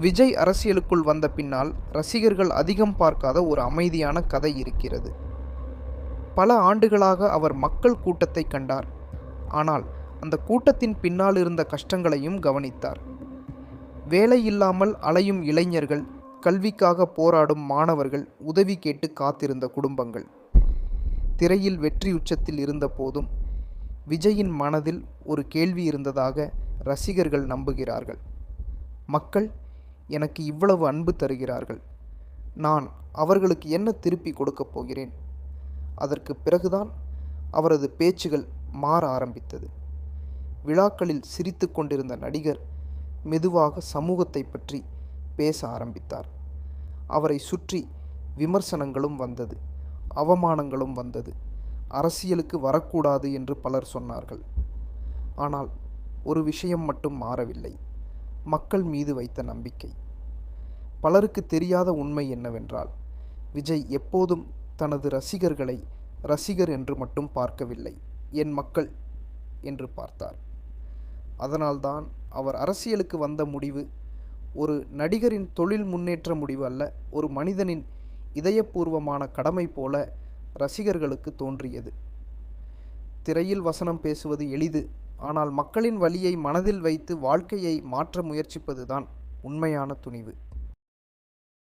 விஜய் அரசியலுக்குள் வந்த பின்னால் ரசிகர்கள் அதிகம் பார்க்காத ஒரு அமைதியான கதை இருக்கிறது. பல ஆண்டுகளாக அவர் மக்கள் கூட்டத்தை கண்டார். ஆனால் அந்த கூட்டத்தின் பின்னால் இருந்த கஷ்டங்களையும் கவனித்தார். வேலை இல்லாமல் அலையும் இளைஞர்கள், கல்விக்காக போராடும் மாணவர்கள், உதவி கேட்டு காத்திருந்த குடும்பங்கள். திரையில் வெற்றி உச்சத்தில் இருந்த போதும் விஜயின் மனதில் ஒரு கேள்வி இருந்ததாக ரசிகர்கள் நம்புகிறார்கள். மக்கள் எனக்கு இவ்வளவு அன்பு தருகிறார்கள், நான் அவர்களுக்கு என்ன திருப்பி கொடுக்கப் போகிறேன்? அதற்கு பிறகுதான் அவரது பேச்சுகள் மாற ஆரம்பித்தது. விழாக்களில் சிரித்து கொண்டிருந்த நடிகர் மெதுவாக சமூகத்தை பற்றி பேச ஆரம்பித்தார். அவரை சுற்றி விமர்சனங்களும் வந்தது, அவமானங்களும் வந்தது. அரசியலுக்கு வரக்கூடாது என்று பலர் சொன்னார்கள். ஆனால் ஒரு விஷயம் மட்டும் மாறவில்லை: மக்கள் மீது வைத்த நம்பிக்கை. பலருக்கு தெரியாத உண்மை என்னவென்றால், விஜய் எப்போதும் தனது ரசிகர்களை ரசிகர் என்று மட்டும் பார்க்கவில்லை, என் மக்கள் என்று பார்த்தார். அதனால்தான் அவர் அரசியலுக்கு வந்த முடிவு ஒரு நடிகரின் தொழில் முன்னேற்ற முடிவு அல்ல, ஒரு மனிதனின் இதயபூர்வமான கடமை போல ரசிகர்களுக்கு தோன்றியது. திரையில் வசனம் பேசுவது எளிது, ஆனால் மக்களின் வலியை மனதில் வைத்து வாழ்க்கையை மாற்ற முயற்சிப்பதுதான் உண்மையான துணிவு.